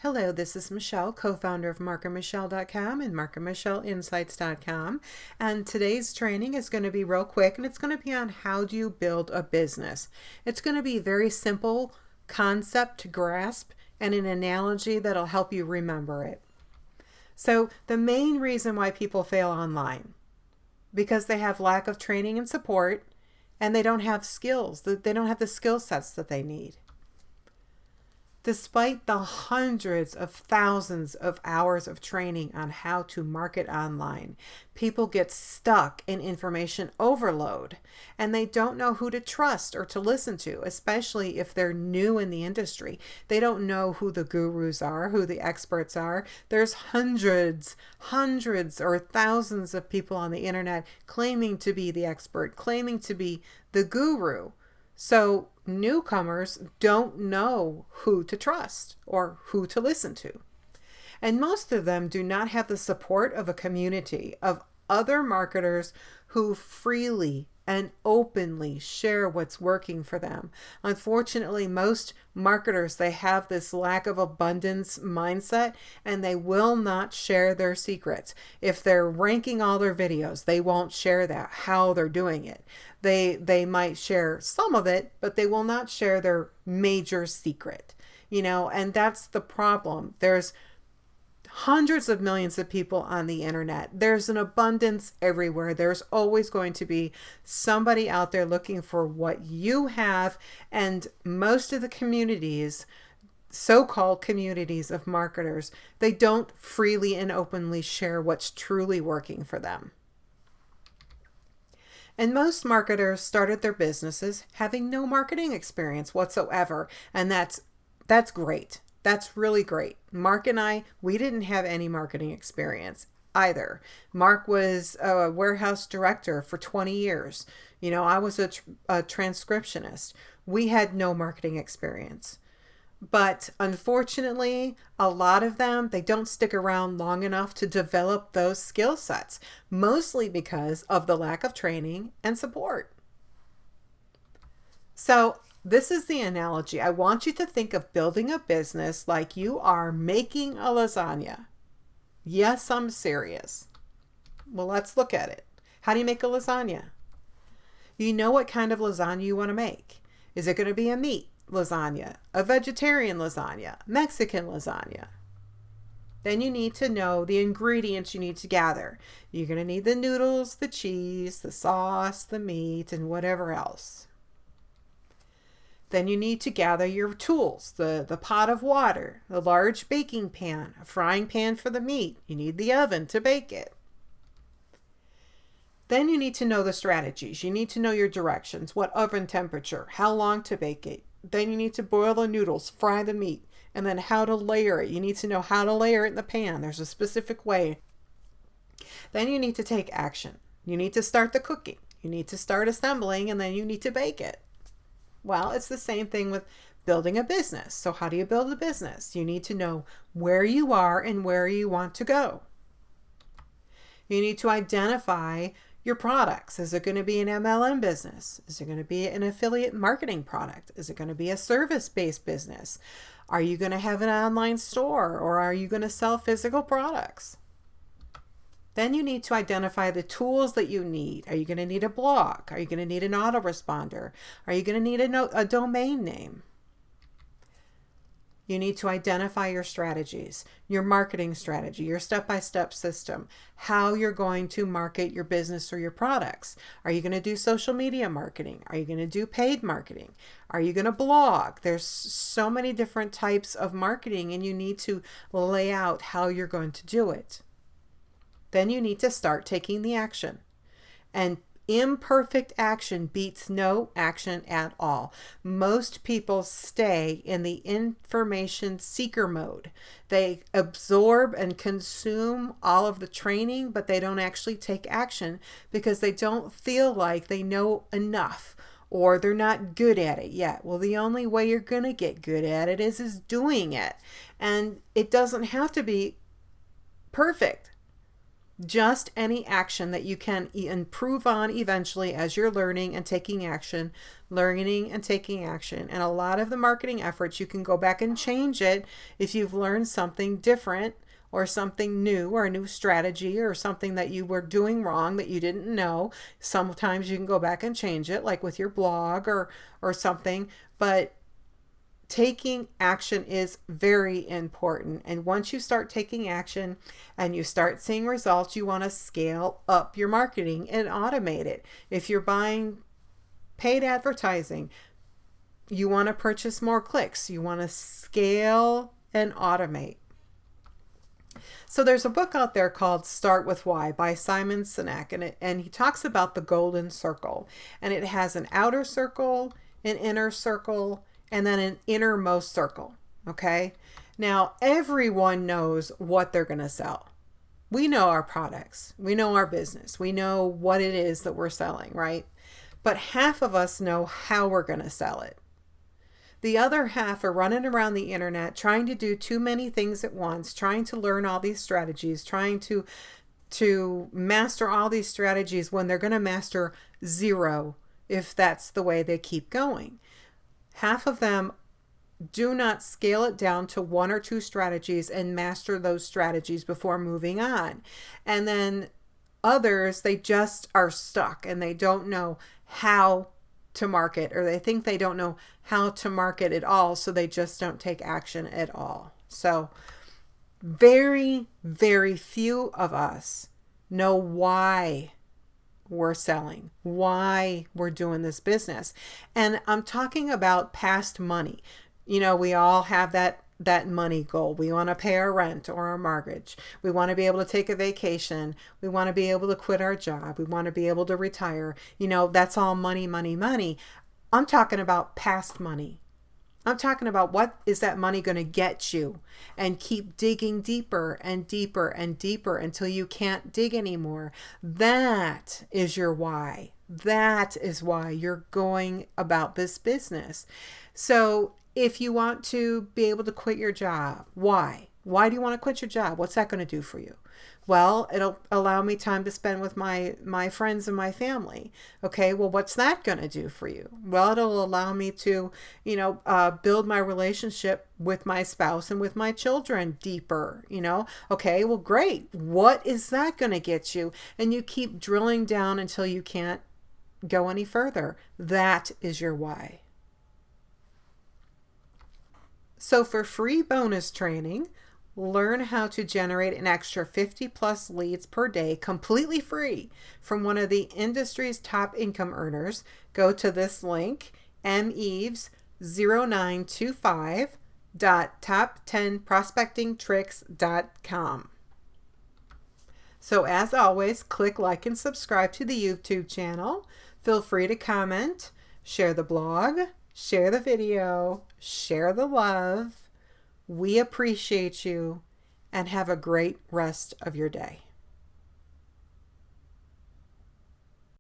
Hello, this is Michelle, co-founder of markandmichelle.com and markandmichelleinsights.com. And today's training is going to be real quick, and it's going to be on how do you build a business. It's going to be a very simple concept to grasp and an analogy that'll help you remember it. So the main reason why people fail online, because they have lack of training and support, and they don't have skills. They don't have the skill sets that they need. Despite the hundreds of thousands of hours of training on how to market online, people get stuck in information overload, and they don't know who to trust or to listen to, especially if they're new in the industry. They don't know who the gurus are, who the experts are. There's hundreds or thousands of people on the internet claiming to be the expert, claiming to be the guru. So newcomers don't know who to trust or who to listen to. And most of them do not have the support of a community of other marketers who freely and openly share what's working for them. Unfortunately, most marketers, they have this lack of abundance mindset, and they will not share their secrets. If they're ranking all their videos, they won't share that, how they're doing it. They might share some of it, but they will not share their major secret, and that's the problem. There's hundreds of millions of people on the internet. There's an abundance everywhere. There's always going to be somebody out there looking for what you have. And most of the communities, so-called communities of marketers, they don't freely and openly share what's truly working for them. And most marketers started their businesses having no marketing experience whatsoever. And that's great. That's really great. Mark and I, we didn't have any marketing experience either. Mark was a warehouse director for 20 years. I was a transcriptionist. We had no marketing experience. But unfortunately, a lot of them, they don't stick around long enough to develop those skill sets, mostly because of the lack of training and support. So this is the analogy. I want you to think of building a business like you are making a lasagna. Yes, I'm serious. Well, let's look at it. How do you make a lasagna? You know what kind of lasagna you want to make. Is it going to be a meat lasagna, a vegetarian lasagna, Mexican lasagna? Then you need to know the ingredients you need to gather. You're going to need the noodles, the cheese, the sauce, the meat, and whatever else. Then you need to gather your tools, the pot of water, the large baking pan, a frying pan for the meat. You need the oven to bake it. Then you need to know the strategies. You need to know your directions, what oven temperature, how long to bake it. Then you need to boil the noodles, fry the meat, and then how to layer it. You need to know how to layer it in the pan. There's a specific way. Then you need to take action. You need to start the cooking. You need to start assembling, and then you need to bake it. Well, it's the same thing with building a business. So how do you build a business? You need to know where you are and where you want to go. You need to identify your products. Is it going to be an MLM business? Is it going to be an affiliate marketing product? Is it going to be a service-based business? Are you going to have an online store, or are you going to sell physical products? Then you need to identify the tools that you need. Are you going to need a blog? Are you going to need an autoresponder? Are you going to need a domain name? You need to identify your strategies, your marketing strategy, your step-by-step system, how you're going to market your business or your products. Are you going to do social media marketing? Are you going to do paid marketing? Are you going to blog? There's so many different types of marketing, and you need to lay out how you're going to do it. Then you need to start taking the action. And imperfect action beats no action at all. Most people stay in the information seeker mode. They absorb and consume all of the training, but they don't actually take action because they don't feel like they know enough, or they're not good at it yet. Well, the only way you're going to get good at it is doing it. And it doesn't have to be perfect. Just any action that you can improve on eventually as you're learning and taking action, learning and taking action. And a lot of the marketing efforts, you can go back and change it if you've learned something different or something new or a new strategy or something that you were doing wrong that you didn't know. Sometimes you can go back and change it, like with your blog or something. But taking action is very important. And once you start taking action and you start seeing results, you want to scale up your marketing and automate it. If you're buying paid advertising, you want to purchase more clicks. You want to scale and automate. So there's a book out there called Start With Why by Simon Sinek, and he talks about the golden circle. And it has an outer circle, an inner circle, and then an innermost circle. Okay. Now, everyone knows what they're going to sell. We know our products. We know our business. We know what it is that we're selling, right? But half of us know how we're going to sell it. The other half are running around the internet, trying to do too many things at once, trying to learn all these strategies, trying to master all these strategies when they're going to master zero if that's the way they keep going. Half of them do not scale it down to one or two strategies and master those strategies before moving on. And then others, they just are stuck and they don't know how to market, or they think they don't know how to market at all, so they just don't take action at all. So very, very few of us know why we're selling, why we're doing this business. And I'm talking about past money. You know, we all have that money goal. We want to pay our rent or our mortgage. We want to be able to take a vacation. We want to be able to quit our job. We want to be able to retire. You know, that's all money, money, money. I'm talking about past money. I'm talking about what is that money going to get you, and keep digging deeper and deeper and deeper until you can't dig anymore. That is your why. That is why you're going about this business. So if you want to be able to quit your job, why? Why do you want to quit your job? What's that going to do for you? Well, it'll allow me time to spend with my friends and my family. Okay, well, what's that going to do for you? Well, it'll allow me to, build my relationship with my spouse and with my children deeper, Okay, well, great. What is that going to get you? And you keep drilling down until you can't go any further. That is your why. So for free bonus training, learn how to generate an extra 50 plus leads per day completely free from one of the industry's top income earners. Go to this link, meves0925.top10prospectingtricks.com. So as always, click like and subscribe to the YouTube channel. Feel free to comment, share the blog, share the video, share the love. We appreciate you, and have a great rest of your day.